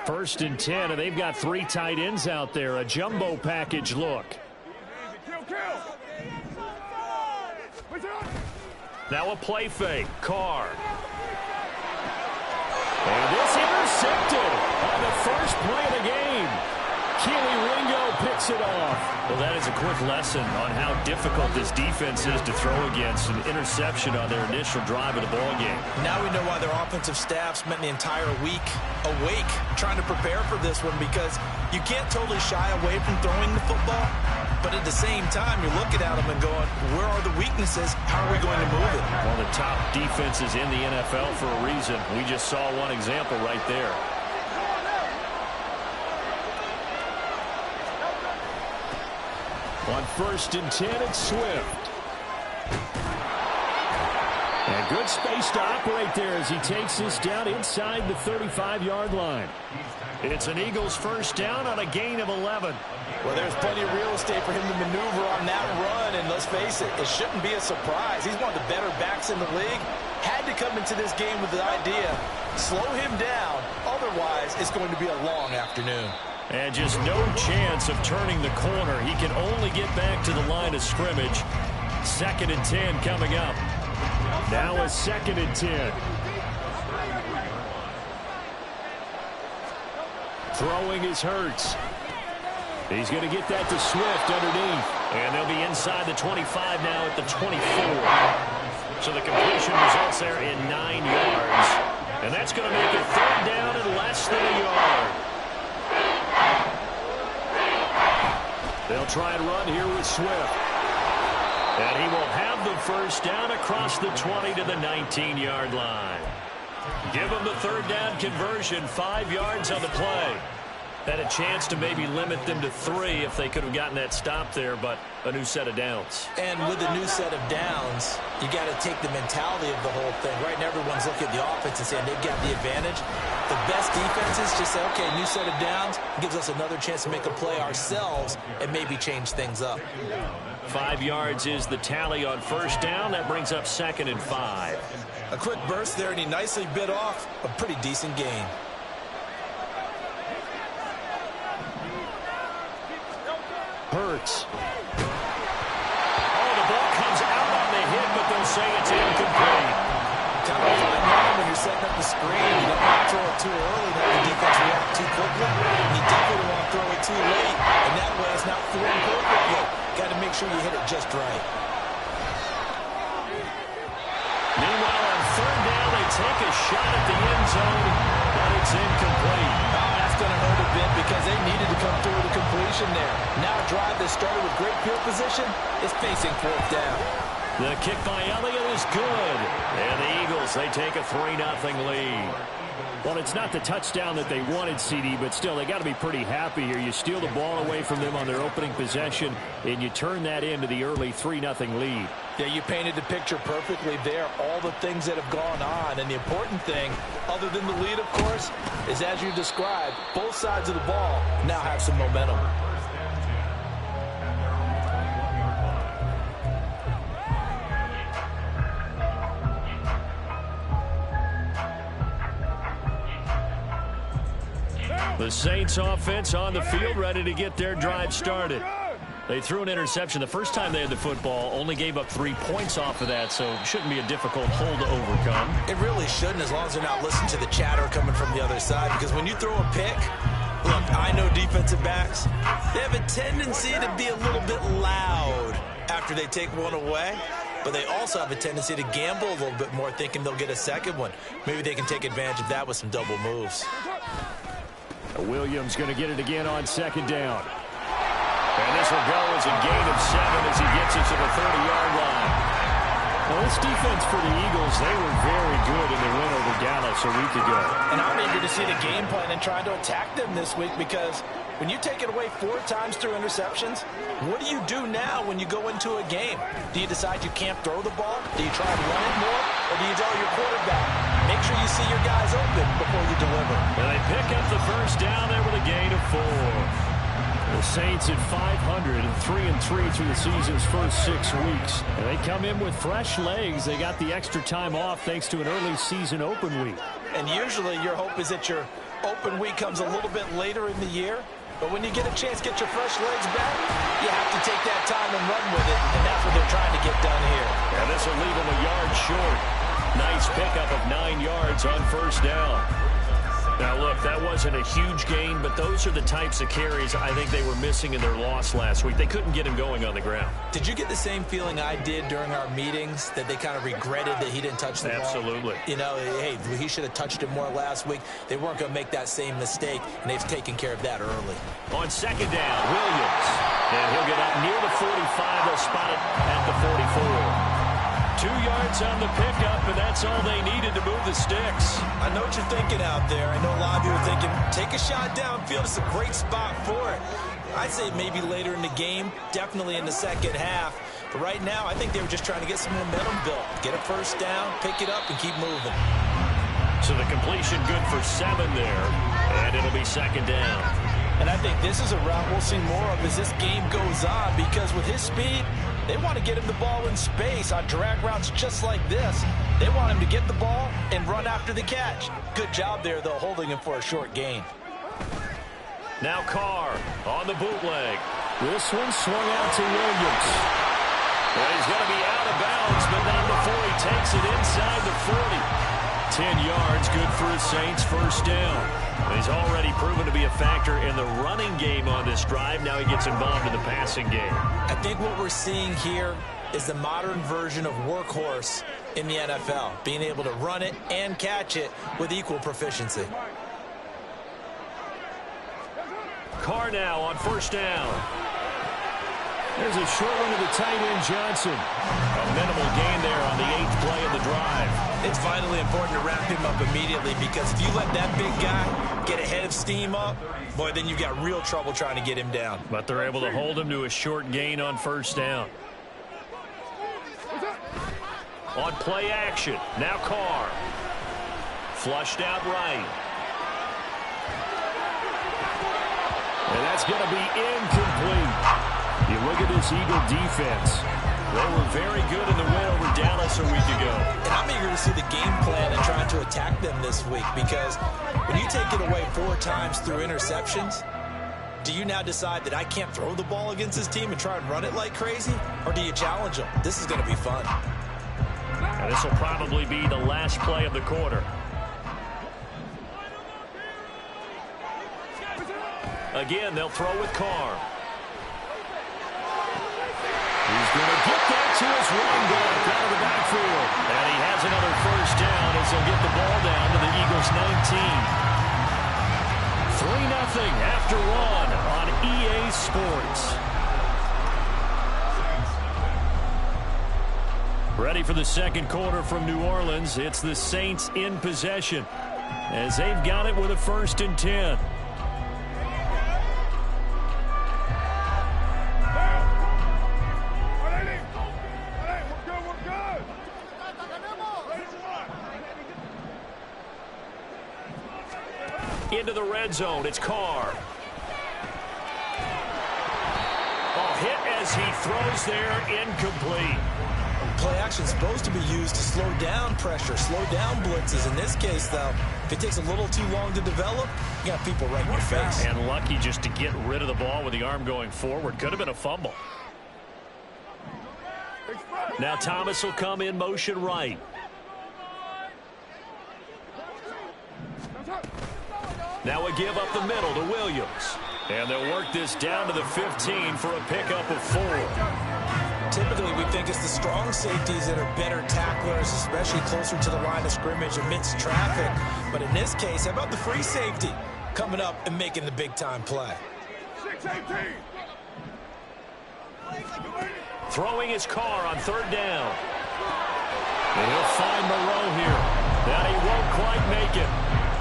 First and 10, and they've got 3 tight ends out there. A jumbo package look. Now a play fake. Carr. And this intercepted on the first play of the game. Keely Ringo picks it off. Well, that is a quick lesson on how difficult this defense is to throw against. An interception on their initial drive of the ball game. Now we know why their offensive staff spent the entire week awake trying to prepare for this one, because you can't totally shy away from throwing the football, but at the same time you're looking at them and going, where are the weaknesses? How are we going to move it? One of the top defenses in the NFL for a reason. We just saw one example right there. On first and 10, it's Swift. And good space to operate there as he takes this down inside the 35-yard line. It's an Eagles first down on a gain of 11. Well, there's plenty of real estate for him to maneuver on that run, and let's face it, it shouldn't be a surprise. He's one of the better backs in the league. Had to come into this game with the idea, slow him down, otherwise it's going to be a long afternoon. And just no chance of turning the corner. He can only get back to the line of scrimmage. Second and 10 coming up. Now a second and 10. Throwing is Hurts. He's going to get that to Swift underneath. And they'll be inside the 25 now at the 24. So the completion results there in 9 yards. And that's going to make it third down and less than a yard. They'll try and run here with Swift. And he will have the first down across the 20 to the 19-yard line. Give him the third down conversion, 5 yards on the play. Had a chance to maybe limit them to 3 if they could have gotten that stop there, but a new set of downs. And with a new set of downs, you got to take the mentality of the whole thing. Right now, everyone's looking at the offense and saying they've got the advantage. The best defenses just say, okay, new set of downs, gives us another chance to make a play ourselves and maybe change things up. 5 yards is the tally on first down. That brings up second and 5. A quick burst there, and he nicely bit off a pretty decent gain. Hurts. Oh, the ball comes out on the hit, but they'll say it's incomplete. Kind of a fine line when you're setting up the screen. You don't want to throw it too early, let the defense react too quickly. You definitely don't want to throw it too late, and that way it's not thrown perfectly. Got to make sure you hit it just right. Meanwhile, on third down, they take a shot at the end zone, but it's incomplete. That's going to hurt a bit because they needed to come through with a completion there. Now a drive that started with great field position is facing fourth down. The kick by Elliott is good. And the Eagles, they take a 3-0 lead. Well, it's not the touchdown that they wanted, CD, but still, they got to be pretty happy here. You steal the ball away from them on their opening possession, and you turn that into the early 3-0 lead. Yeah, you painted the picture perfectly there. All the things that have gone on, and the important thing, other than the lead, of course, is as you described, both sides of the ball now have some momentum. The Saints offense on the field, ready to get their drive started. They threw an interception the first time they had the football, only gave up 3 points off of that, so it shouldn't be a difficult hole to overcome. It really shouldn't, as long as they're not listening to the chatter coming from the other side, because when you throw a pick, look, I know defensive backs, they have a tendency to be a little bit loud after they take one away, but they also have a tendency to gamble a little bit more, thinking they'll get a second one. Maybe they can take advantage of that with some double moves. Williams going to get it again on second down. And this will go as a gain of 7 as he gets it to the 30-yard line. Well, this defense for the Eagles, they were very good in their win over Dallas a week ago. And I'm eager to see the game plan and trying to attack them this week, because when you take it away 4 times through interceptions, what do you do now when you go into a game? Do you decide you can't throw the ball? Do you try and run it more? Or do you tell your quarterback, make sure you see your guys open before you deliver? And they pick up the first down there with a gain of 4. The Saints at 500 and 3-3 through the season's first 6 weeks. And they come in with fresh legs. They got the extra time off thanks to an early season open week. And usually your hope is that you're open week comes a little bit later in the year. But when you get a chance to get your fresh legs back, you have to take that time and run with it, and that's what they're trying to get done here. And this will leave them a yard short. Nice pickup of 9 yards on first down. Now, look, that wasn't a huge gain, but those are the types of carries I think they were missing in their loss last week. They couldn't get him going on the ground. Did you get the same feeling I did during our meetings, that they kind of regretted that he didn't touch the ball? Absolutely. You know, hey, he should have touched it more last week. They weren't going to make that same mistake, and they've taken care of that early. On second down, Williams. And he'll get up near the 45. They'll spot it at the 44. 2 yards on the pickup, and that's all they needed to move the sticks. I know what you're thinking out there. I know a lot of you are thinking, take a shot downfield. It's a great spot for it. I'd say maybe later in the game, definitely in the second half. But right now, I think they were just trying to get some momentum built. Get a first down, pick it up, and keep moving. So the completion good for 7 there, and it'll be second down. And I think this is a route we'll see more of as this game goes on, because with his speed, they want to get him the ball in space on drag routes just like this. They want him to get the ball and run after the catch. Good job there, though, holding him for a short gain. Now Carr on the bootleg. This one swung out to Williams. Well, he's going to be out of bounds, but not before he takes it inside the 40. 10 yards, good for the Saints, first down. He's already proven to be a factor in the running game on this drive. Now he gets involved in the passing game. I think what we're seeing here is the modern version of workhorse in the NFL, being able to run it and catch it with equal proficiency. Carr now on first down. There's a short one to the tight end, Johnson. A minimal gain there on the 8th play of the drive. It's vitally important to wrap him up immediately, because if you let that big guy get ahead of steam up, boy, then you've got real trouble trying to get him down. But they're able to hold him to a short gain on first down. On play action, now Carr. Flushed out right. And that's going to be incomplete. You look at this Eagle defense. They were very good in the win over Dallas a week ago. And I'm eager to see the game plan and trying to attack them this week, because when you take it away 4 times through interceptions, do you now decide that I can't throw the ball against this team and try and run it like crazy? Or do you challenge them? This is going to be fun. And this will probably be the last play of the quarter. Again, they'll throw with Carr. He's going to get that to his running back out of the backfield. And he has another first down as they'll get the ball down to the Eagles' 19. 3-0 after 1 on EA Sports. Ready for the second quarter from New Orleans. It's the Saints in possession as they've got it with a 1st and 10. Into the red zone, it's Carr. Oh, hit as he throws there, incomplete. Play action is supposed to be used to slow down pressure, slow down blitzes. In this case, though, if it takes a little too long to develop, you got people right in your face. And lucky just to get rid of the ball with the arm going forward. Could have been a fumble. Now Thomas will come in motion right. Now a give up the middle to Williams. And they'll work this down to the 15 for a pickup of 4. Typically, we think it's the strong safeties that are better tacklers, especially closer to the line of scrimmage amidst traffic. But in this case, how about the free safety coming up and making the big-time play? 6-18. Throwing his Carr on 3rd down. And he'll find Moreau here. That he won't quite make it.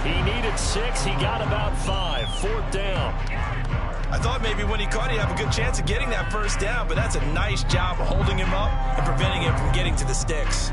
He needed 6. He got about 5. 4th down. I thought maybe when he caught it, he'd have a good chance of getting that first down, but that's a nice job of holding him up and preventing him from getting to the sticks.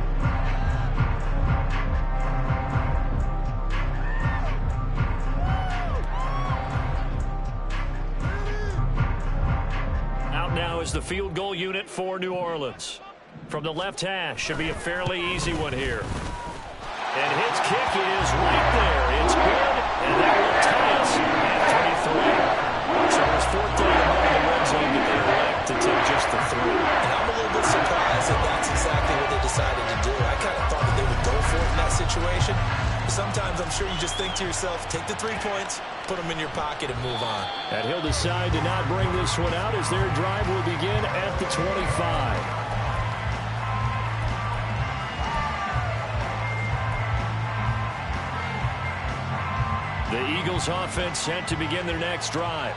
Out now is the field goal unit for New Orleans. From the left hash, should be a fairly easy one here. And his kick is right there. It's good, and that will to yourself, take the 3 points, put them in your pocket, and move on. And he'll decide to not bring this one out as their drive will begin at the 25. The Eagles offense set to begin their next drive.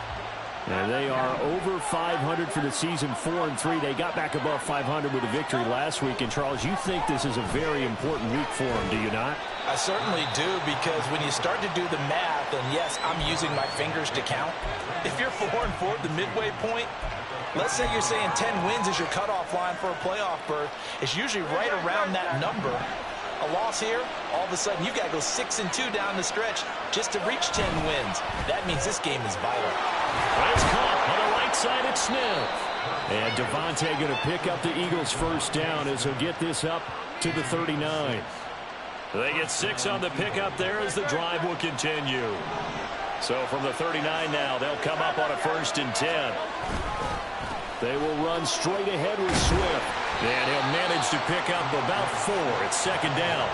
And they are over 500 for the season, 4-3. They got back above 500 with a victory last week. And, Charles, you think this is a very important week for them, do you not? I certainly do, because when you start to do the math, and yes, I'm using my fingers to count. If you're 4-4 at the midway point, let's say you're saying 10 wins is your cutoff line for a playoff berth. It's usually right around that number. A loss here, all of a sudden you've got to go 6-2 down the stretch just to reach 10 wins. That means this game is vital. It's caught on the right side at Smith. And Devontae going to pick up the Eagles' first down as he'll get this up to the 39. They get 6 on the pickup there as the drive will continue. So from the 39 now, they'll come up on a 1st and 10. They will run straight ahead with Swift. And he'll manage to pick up about 4 at 2nd down.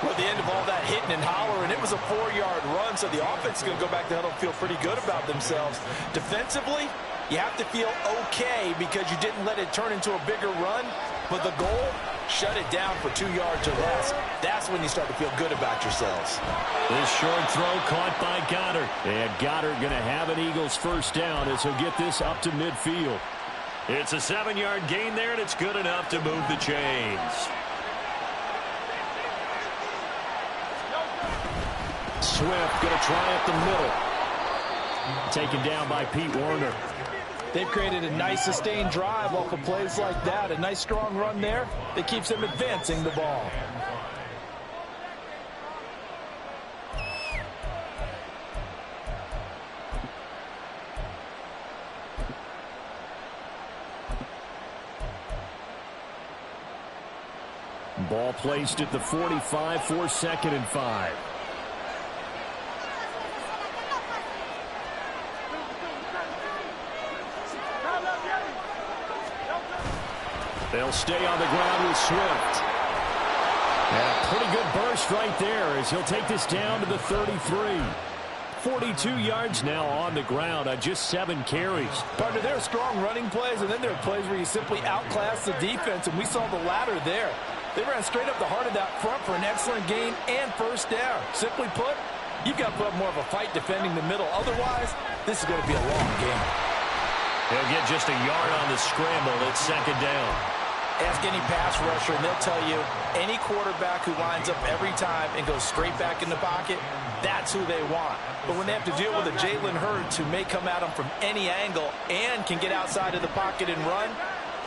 Well, at the end of all that hitting and hollering, it was a 4-yard run, so the offense is going to go back to huddle and feel pretty good about themselves. Defensively, you have to feel okay because you didn't let it turn into a bigger run, but the goal, shut it down for 2 yards or less. That's when you start to feel good about yourselves. This short throw caught by Goddard. And Goddard going to have an Eagles first down as he'll get this up to midfield. It's a 7-yard gain there, and it's good enough to move the chains. Swift going to try up the middle. Taken down by Pete Werner. They've created a nice sustained drive off of plays like that. A nice strong run there that keeps them advancing the ball. Ball placed at the 45 for 2nd and 5. They'll stay on the ground with Swift. And a pretty good burst right there as he'll take this down to the 33. 42 yards now on the ground on just 7 carries. Partner, there are strong running plays, and then there are plays where you simply outclass the defense, and we saw the latter there. They ran straight up the heart of that front for an excellent gain and first down. Simply put, you've got to put up more of a fight defending the middle. Otherwise, this is going to be a long game. He'll get just a yard on the scramble at 2nd down. Ask any pass rusher, and they'll tell you any quarterback who lines up every time and goes straight back in the pocket, that's who they want. But when they have to deal with a Jalen Hurts who may come at them from any angle and can get outside of the pocket and run,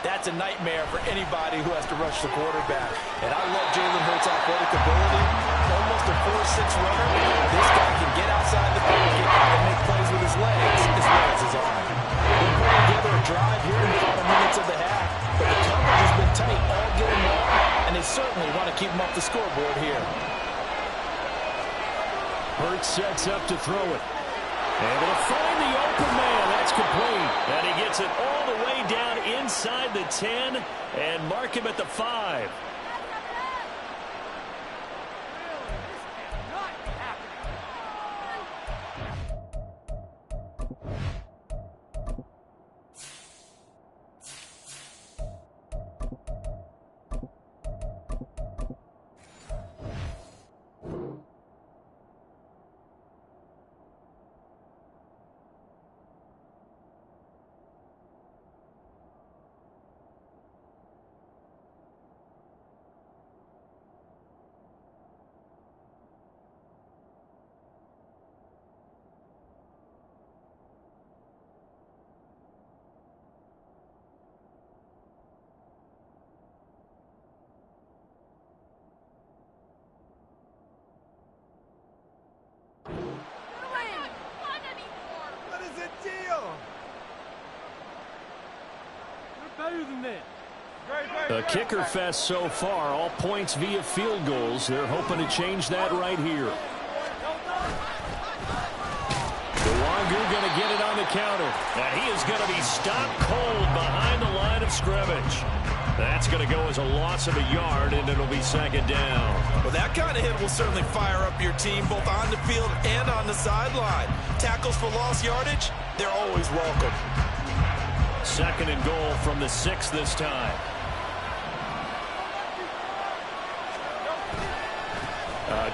that's a nightmare for anybody who has to rush the quarterback. And I love Jalen Hurts' athletic ability. Almost a 4-6 runner. This guy can get outside the pocket and make plays with his legs as well as his arm. They're putting together a drive here in the final minutes of the half, but the coverage has been tight all game long, and they certainly want to keep them off the scoreboard here. Hurts sets up to throw it. Able to find the open man. That's complete. And he gets it all the way down inside the 10 and mark him at the 5. A kicker fest so far, all points via field goals. They're hoping to change that right here. Nwangu going to get it on the counter. And he is going to be stopped cold behind the line of scrimmage. That's going to go as a loss of a yard, and it'll be second down. Well, that kind of hit will certainly fire up your team both on the field and on the sideline. Tackles for lost yardage, they're always welcome. Second and goal from the 6 this time.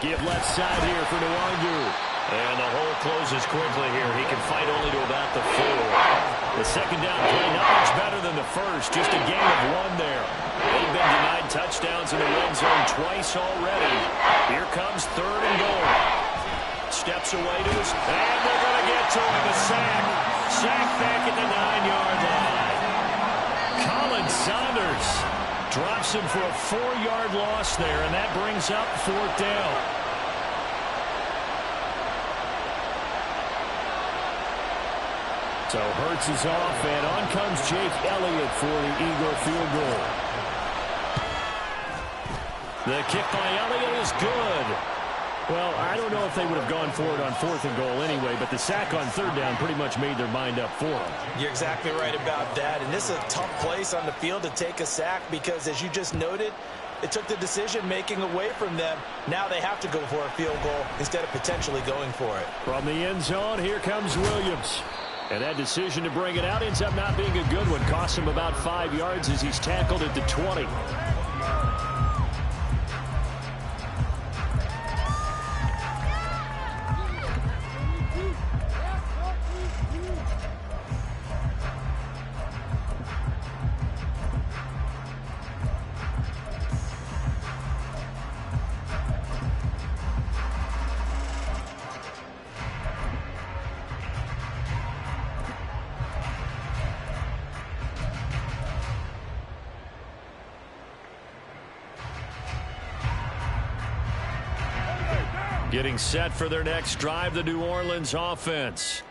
Give left side here for Nwangu. And the hole closes quickly here. He can fight only to about the 4. The second down play not much better than the first. Just a gain of 1 there. They've been denied touchdowns in the red zone twice already. Here comes third and goal. Steps away to his, and they're going to get to him. A sack. Sack back at the 9-yard line. Colin Saunders drops him for a 4-yard loss there, and that brings up fourth down. So Hurts is off, and on comes Jake Elliott for the Eagle field goal. The kick by Elliott is good. Well, I don't know if they would have gone for it on fourth and goal anyway, but the sack on third down pretty much made their mind up for them. You're exactly right about that, and this is a tough place on the field to take a sack because, as you just noted, it took the decision-making away from them. Now they have to go for a field goal instead of potentially going for it. From the end zone, here comes Williams. And that decision to bring it out ends up not being a good one. Costs him about 5 yards as he's tackled at the 20. Getting set for their next drive, the New Orleans offense.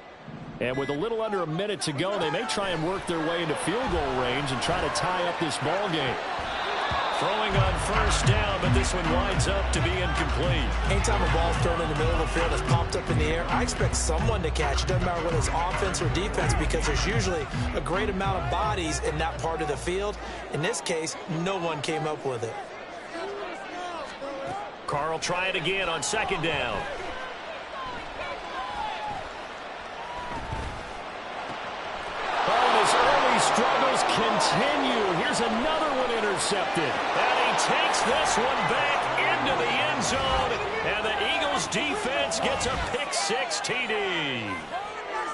And with a little under a minute to go, they may try and work their way into field goal range and try to tie up this ball game. Throwing on first down, but this one winds up to be incomplete. Anytime a ball's thrown in the middle of the field that's popped up in the air, I expect someone to catch it. Doesn't matter whether it's offense or defense, because there's usually a great amount of bodies in that part of the field. In this case, no one came up with it. Carl try it again on second down. Oh, his early struggles continue. Here's another one intercepted. And he takes this one back into the end zone. And the Eagles defense gets a pick-6 TD.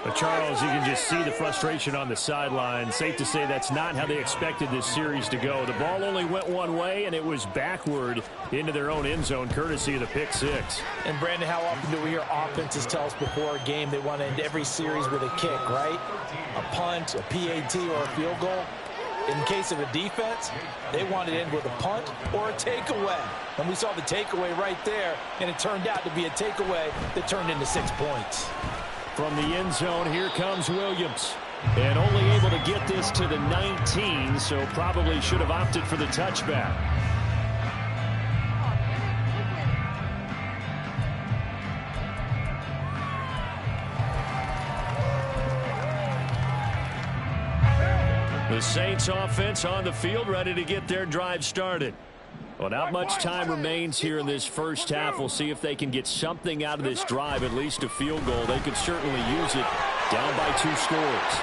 But Charles, you can just see the frustration on the sideline. Safe to say that's not how they expected this series to go. The ball only went one way, and it was backward into their own end zone, courtesy of the pick-6. And, Brandon, how often do we hear offenses tell us before a game they want to end every series with a kick, right? A punt, a PAT, or a field goal. In case of a defense, they want to end with a punt or a takeaway. And we saw the takeaway right there, and it turned out to be a takeaway that turned into 6 points. From the end zone, here comes Williams. And only able to get this to the 19, so probably should have opted for the touchback. The Saints offense on the field, ready to get their drive started. Well, not much time remains here in this first half. We'll see if they can get something out of this drive, at least a field goal. They could certainly use it down by 2 scores.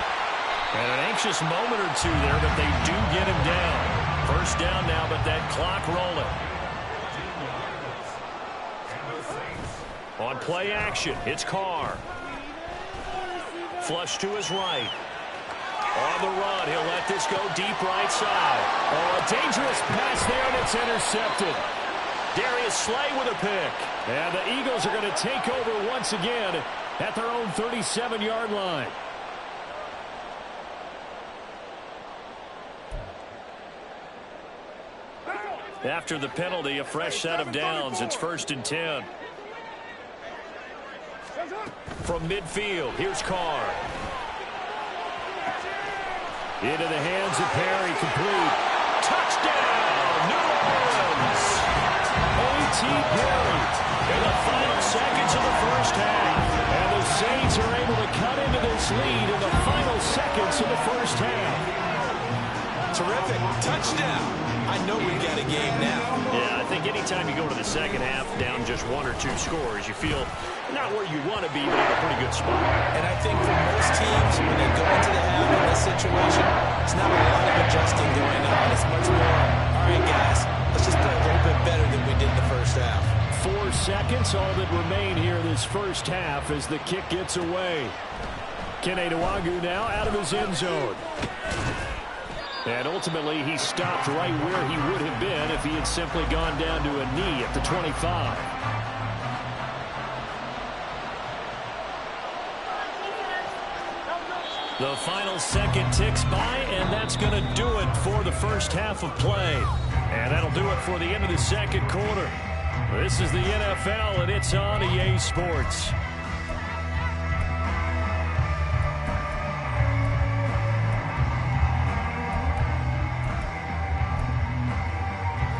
And an anxious moment or two there, but they do get him down. First down now, but that clock rolling. On play action, it's Carr. Flush to his right. On the run, he'll let this go deep right side. Oh, a dangerous pass there, and it's intercepted. Darius Slay with a pick. And the Eagles are going to take over once again at their own 37-yard line. After the penalty, a fresh set of downs. It's 1st and 10. From midfield, here's Carr. Into the hands of Perry, complete. Touchdown, New Orleans. A.T. Perry in the final seconds of the first half. And the Saints are able to cut into this lead in the final seconds of the first half. Terrific. Touchdown. I know we've got a game now. Yeah, I think anytime you go to the second half down just 1 or 2 scores, you feel not where you want to be, but in a pretty good spot. And I think for most teams, when they go into the half in this situation, it's not a lot of adjusting going on. It's much more, all right, guys, let's just play a little bit better than we did in the first half. 4 seconds, all that remain here in this first half as the kick gets away. Kene Nwangwu now out of his end zone. And ultimately, he stopped right where he would have been if he had simply gone down to a knee at the 25. The final second ticks by, and that's going to do it for the first half of play. And that'll do it for the end of the second quarter. This is the NFL, and it's on EA Sports.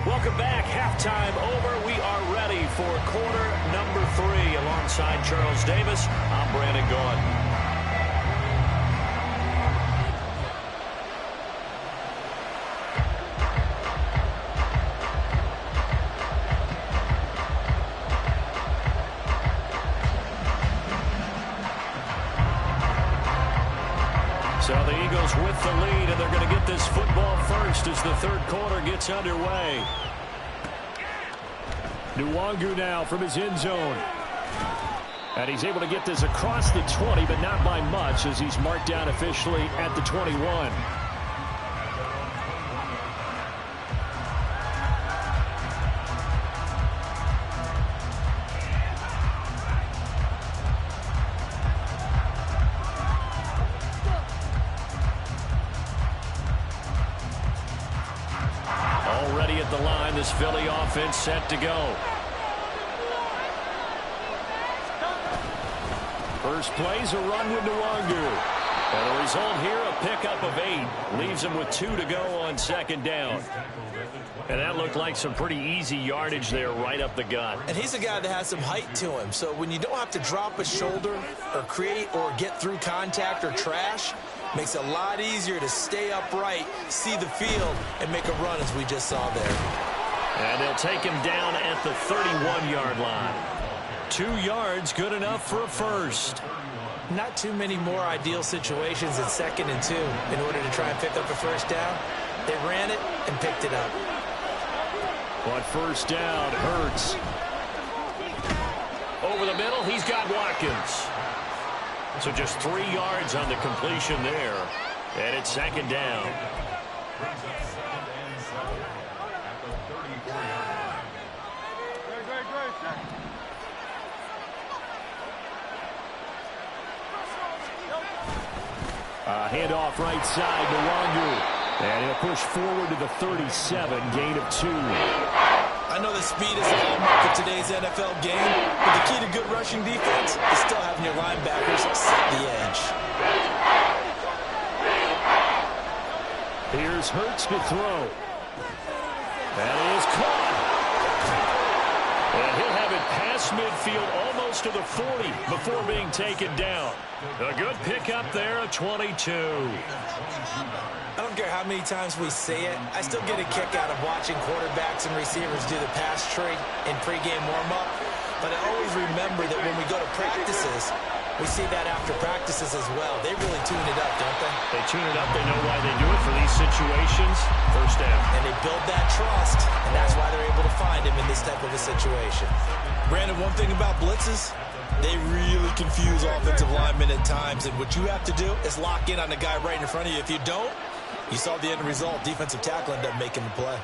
Welcome back. Halftime over. We are ready for quarter number 3. Alongside Charles Davis, I'm Brandon Gaudin. So the Eagles with the lead, and they're going to get this football first as the third quarter gets underway. Nwangwu now from his end zone. And he's able to get this across the 20, but not by much as he's marked down officially at the 21. Already at the line, this Philly offense set to go. First play's a run with Nwangwu. And the result here, a pickup of 8. Leaves him with 2 to go on second down. And that looked like some pretty easy yardage there right up the gut. And he's a guy that has some height to him. So when you don't have to drop a shoulder or create or get through contact or trash, makes it a lot easier to stay upright, see the field, and make a run as we just saw there. And they'll take him down at the 31-yard line. 2 yards, good enough for a first. Not too many more ideal situations in 2nd and 2 in order to try and pick up a first down. They ran it and picked it up. On first down, Hurts. Over the middle, he's got Watkins. So just 3 yards on the completion there. And it's second down. Handoff right side to Nwangwu. And he'll push forward to the 37, gain of 2. I know the speed is a hallmark of today's NFL game, but the key to good rushing defense is still having your linebackers set the edge. Here's Hurts to throw. That is caught. And he'll have it past midfield almost to the 40 before being taken down. A good pickup there, a 22. I don't care how many times we say it, I still get a kick out of watching quarterbacks and receivers do the pass tree in pregame warm-up. But I always remember that when we go to practices, we see that after practices as well. They really tune it up, don't they? They tune it up. They know why they do it for these situations. First down. And they build that trust, and that's why they're able to find him in this type of a situation. Brandon, one thing about blitzes, they really confuse offensive linemen at times, and what you have to do is lock in on the guy right in front of you. If you don't, you saw the end result. Defensive tackle ended up making the play.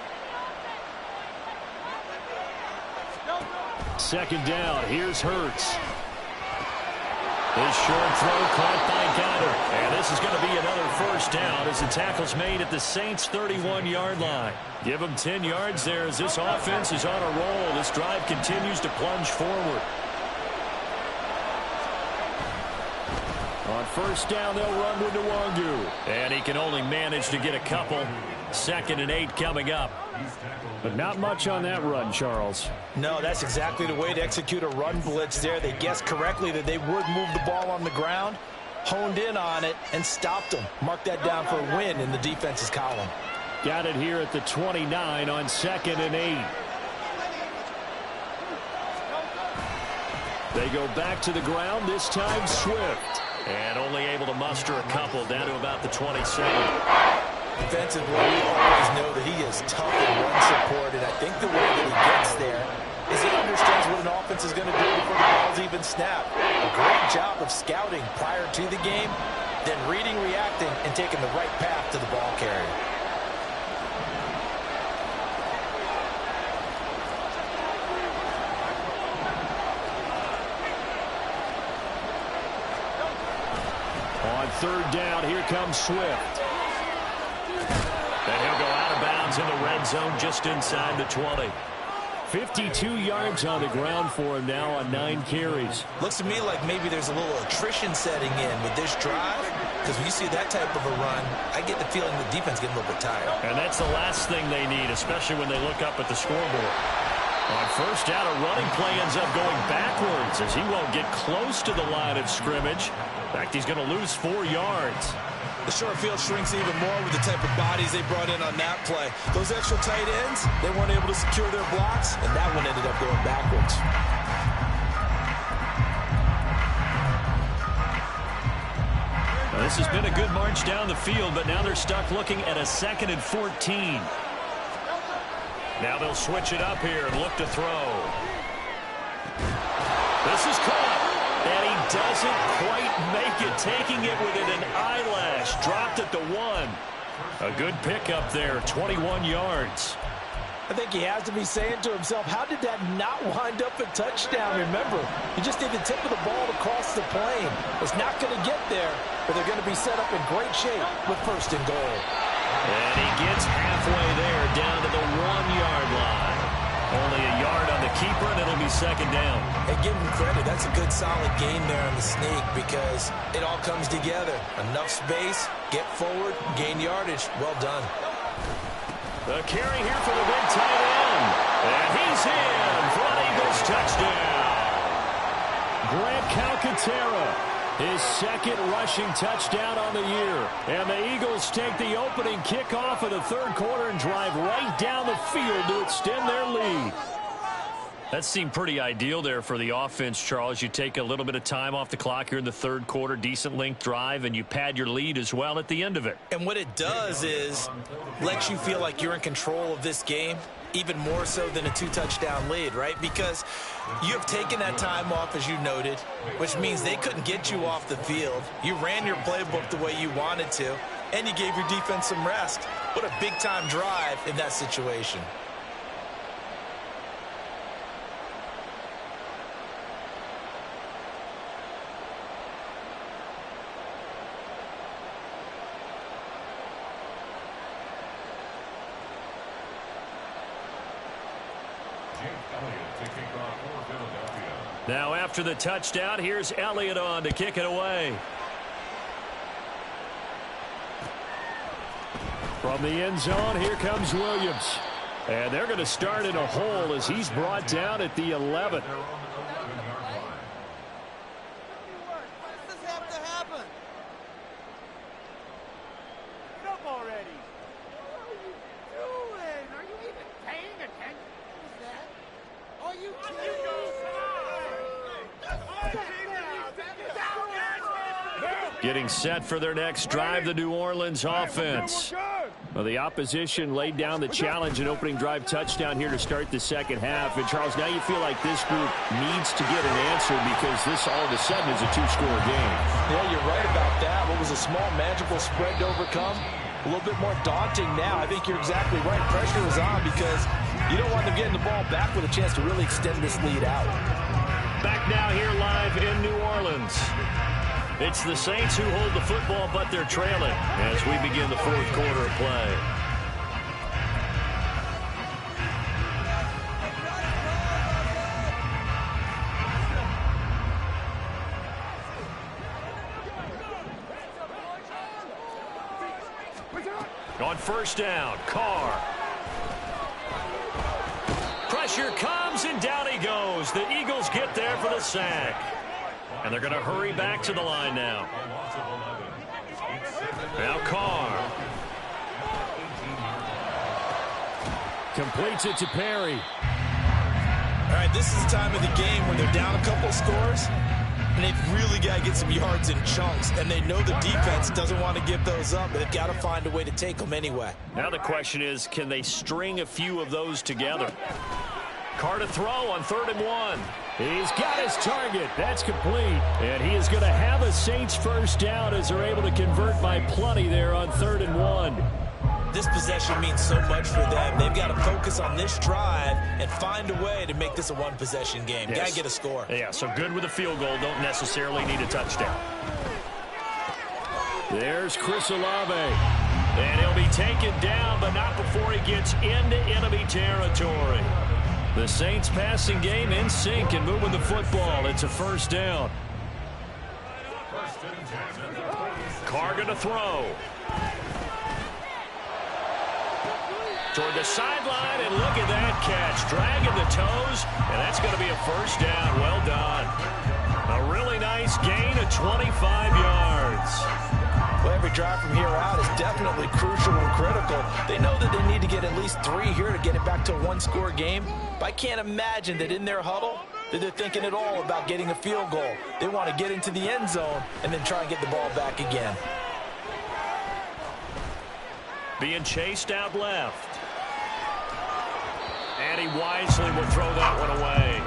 Second down. Here's Hurts. His short throw caught by Goddard. And this is going to be another first down as the tackle's made at the Saints' 31-yard line. Give them 10 yards there as this offense is on a roll. This drive continues to plunge forward. On first down, they'll run with Nwangwu. And he can only manage to get a couple. 2nd and 8 coming up. But not much on that run, Charles. No, that's exactly the way to execute a run blitz there. They guessed correctly that they would move the ball on the ground, honed in on it, and stopped them. Mark that down for a win in the defense's column. Got it here at the 29 on 2nd and 8. They go back to the ground, this time Swift. And only able to muster a couple down to about the 27. Defensively, we always know that he is tough in run support, and I think the way that he gets there is he understands what an offense is going to do before the ball's even snapped. A great job of scouting prior to the game, then reading, reacting, and taking the right path to the ball carrier. On 3rd down, here comes Swift. And he'll go out of bounds in the red zone just inside the 20. 52 yards on the ground for him now on 9 carries. Looks to me like maybe there's a little attrition setting in with this drive, because when you see that type of a run, I get the feeling the defense getting a little bit tired. And that's the last thing they need, especially when they look up at the scoreboard. On 1st down, a running play ends up going backwards as he won't get close to the line of scrimmage. In fact, he's going to lose 4 yards. The short field shrinks even more with the type of bodies they brought in on that play. Those extra tight ends, they weren't able to secure their blocks, and that one ended up going backwards. Now, this has been a good march down the field, but now they're stuck looking at a 2nd and 14. Now they'll switch it up here and look to throw. This is caught. And he doesn't quite make it, taking it within an eyelash. Dropped at the 1. A good pickup there, 21 yards. I think he has to be saying to himself, how did that not wind up a touchdown? Remember, you just need the tip of the ball to cross the plane. It's not going to get there, but they're going to be set up in great shape with 1st and goal. And he gets halfway there, down to the 1-yard line. Only a yard on the keeper, and it'll be 2nd down. Hey, give him credit. That's a good, solid game there on the sneak because it all comes together. Enough space, get forward, gain yardage. Well done. The carry here for the big tight end. And he's in for an Eagles touchdown. Grant Calcaterra, his 2nd rushing touchdown on the year. And the Eagles take the opening kickoff of the 3rd quarter and drive right down the field to extend their lead. That seemed pretty ideal there for the offense, Charles. You take a little bit of time off the clock here in the 3rd quarter, decent length drive, and you pad your lead as well at the end of it. And what it does is let you feel like you're in control of this game, even more so than a 2-touchdown lead, right? Because you have taken that time off, as you noted, which means they couldn't get you off the field. You ran your playbook the way you wanted to, and you gave your defense some rest. What a big-time drive in that situation. Now after the touchdown, here's Elliott on to kick it away. From the end zone, here comes Williams. And they're going to start in a hole as he's brought down at the 11. Getting set for their next drive, the New Orleans offense. Well, the opposition laid down the challenge, an opening drive touchdown here to start the 2nd half. And, Charles, now you feel like this group needs to get an answer because this all of a sudden is a 2-score game. Yeah, you're right about that. What was a small, manageable spread to overcome? A little bit more daunting now. I think you're exactly right. Pressure is on because you don't want them getting the ball back with a chance to really extend this lead out. Back now here live in New Orleans. It's the Saints who hold the football, but they're trailing as we begin the 4th quarter of play. On 1st down, Carr. Pressure comes, and down he goes. The Eagles get there for the sack. And they're going to hurry back to the line now. Now Carr. Completes it to Perry. All right, this is the time of the game when they're down a couple scores, and they've really got to get some yards in chunks, and they know the defense doesn't want to give those up, but they've got to find a way to take them anyway. Now the question is, can they string a few of those together? Carr to throw on 3rd and 1. He's got his target. That's complete. And he is going to have a Saints first down as they're able to convert by plenty there on 3rd and 1. This possession means so much for them. They've got to focus on this drive and find a way to make this a one-possession game. Yes. Got to get a score. Yeah, so good with a field goal. Don't necessarily need a touchdown. There's Chris Olave. And he'll be taken down, but not before he gets into enemy territory. The Saints passing game in sync and moving the football. It's a first down. Carr going to throw. Toward the sideline, and look at that catch. Dragging the toes, and that's going to be a first down. Well done. A really nice gain of 25 yards. Well, every drive from here out is definitely crucial and critical. They know that they need to get at least 3 here to get it back to a one-score game. But I can't imagine that in their huddle that they're thinking at all about getting a field goal. They want to get into the end zone and then try and get the ball back again. Being chased out left. And he wisely will throw that one away.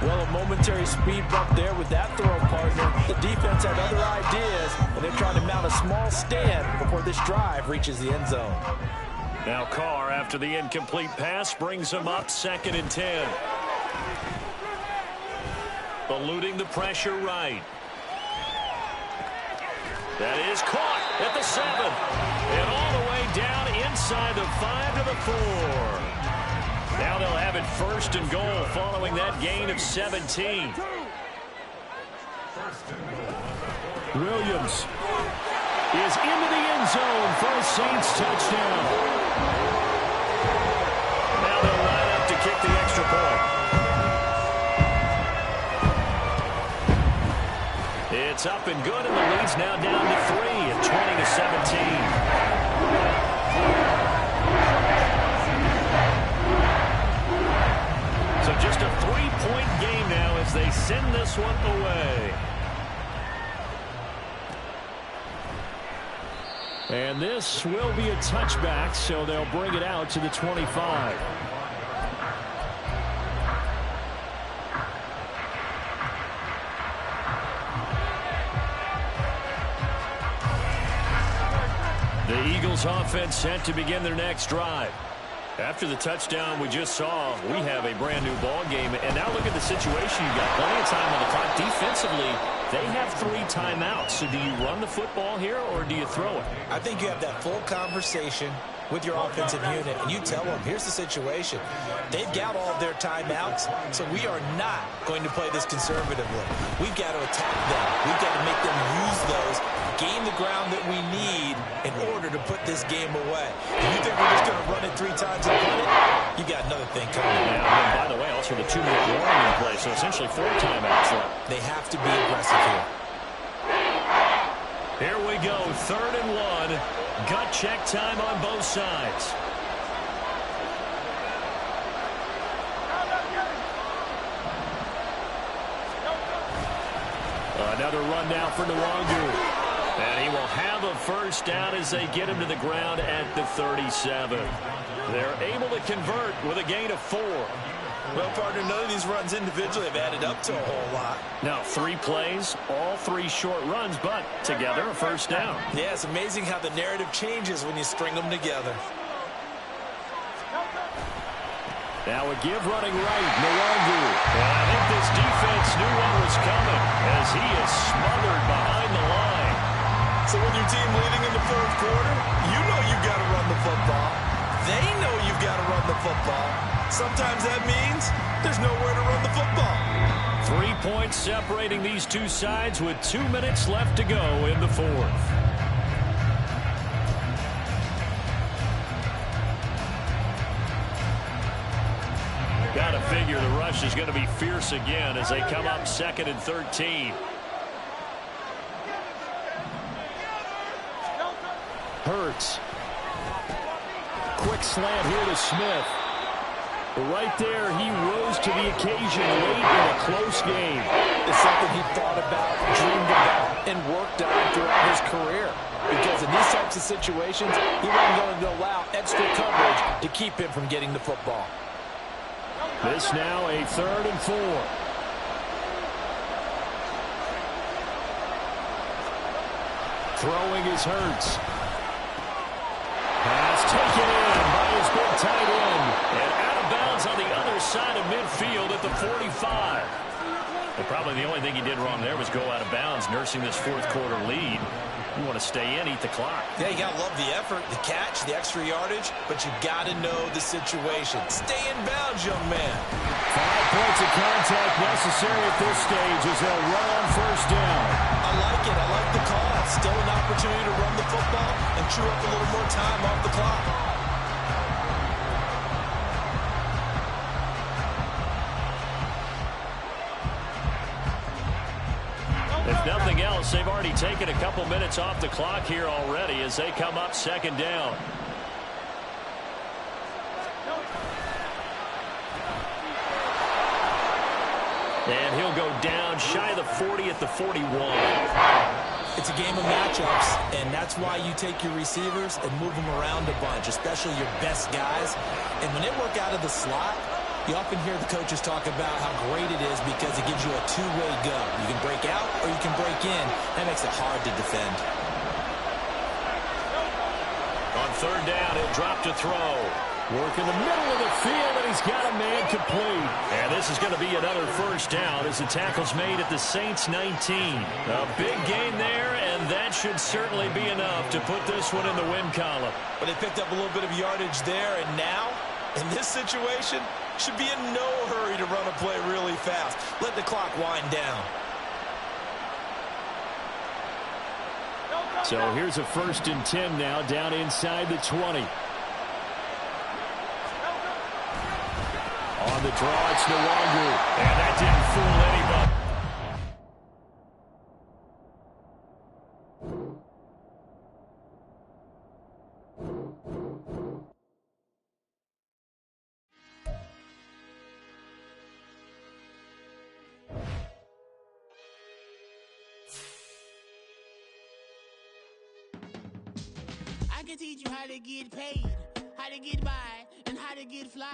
Well, a momentary speed bump there with that throw, partner. The defense had other ideas, and they're trying to mount a small stand before this drive reaches the end zone. Now Carr, after the incomplete pass, brings him up 2nd and 10. Eluding the pressure right. That is caught at the 7. And all the way down inside the 5 to the 4. Now they'll have it 1st and goal following that gain of 17. Williams is into the end zone for a Saints touchdown. Now they'll line up to kick the extra point. It's up and good, and the lead's now down to 3 at 20-17. So just a 3-point game now as they send this one away. And this will be a touchback, so they'll bring it out to the 25. The Eagles offense set to begin their next drive. After the touchdown we just saw, we have a brand new ball game. And now look at the situation. You've got plenty of time on the clock. Defensively, they have 3 timeouts. So do you run the football here or do you throw it? I think you have that full conversation with your offensive unit, and you tell them, here's the situation. They've got all of their timeouts, so we are not going to play this conservatively. We've got to attack them. We've got to make them use those, gain the ground that we need in order to put this game away. If you think we're just going to run it 3 times and run it, you got another thing coming. Yeah, and by the way, also the 2-minute warning in play, so essentially 4 timeouts left. They have to be aggressive here. Here we go, 3rd and 1. Gut check time on both sides. Another run now for Nwangu. And he will have a first down as they get him to the ground at the 37. They're able to convert with a gain of 4. Well, partner, none of these runs individually have added up to a whole lot. Now 3 plays, all 3 short runs, but together a first down. Yeah, it's amazing how the narrative changes when you string them together. Now a give running right, Nwangu. And I think this defense knew what was coming as he is smothered behind the line. So with your team leading in the 4th quarter, you know you've got to run the football. They know you've got to run the football. Sometimes that means there's nowhere to run the football. 3 points separating these two sides with 2 minutes left to go in the 4th. Got to figure the rush is going to be fierce again as they come up 2nd and 13. Hurts. Quick slant here to Smith. But right there, he rose to the occasion late in a close game. It's something he thought about, dreamed about, and worked on throughout his career. Because in these types of situations, he wasn't going to allow extra coverage to keep him from getting the football. This now a 3rd and 4. Throwing is Hurts. Pass taken in by his big tight end. And out of bounds on the other side of midfield at the 45. And probably the only thing he did wrong there was go out of bounds, nursing this 4th quarter lead. You want to stay in, eat the clock. Yeah, you got to love the effort, the catch, the extra yardage, but you got to know the situation. Stay in bounds, young man. 5 points of contact necessary at this stage as they'll run on 1st down. I like it. I like the call. Still an opportunity to run the football and chew up a little more time off the clock. If nothing else, they've already taken a couple minutes off the clock here already as they come up 2nd down. And he'll go down shy of the 40 at the 41. It's a game of matchups, and that's why you take your receivers and move them around a bunch, especially your best guys. And when they work out of the slot, you often hear the coaches talk about how great it is because it gives you a two-way go. You can break out or you can break in. That makes it hard to defend. On 3rd down, he'll drop to throw. Work in the middle of the field, and he's got a man complete. And this is going to be another 1st down as the tackle's made at the Saints 19. A big gain there, and that should certainly be enough to put this one in the win column. But they picked up a little bit of yardage there, and now, in this situation, should be in no hurry to run a play really fast. Let the clock wind down. So here's a 1st and 10 now down inside the 20. On the draw, it's Nwangu. And that didn't fool anybody. I can teach you how to get paid, how to get by, and how to get fly.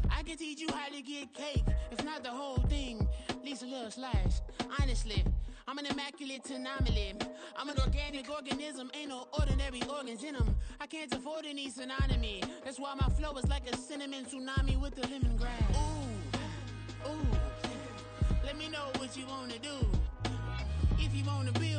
I can teach you how to get cake, if not the whole thing, at least a little slice. Honestly, I'm an immaculate anomaly. I'm an organic organism, ain't no ordinary organs in them. I can't afford any synonymy. That's why my flow is like a cinnamon tsunami with the lemongrass. Ooh, ooh, let me know what you wanna do. If you wanna build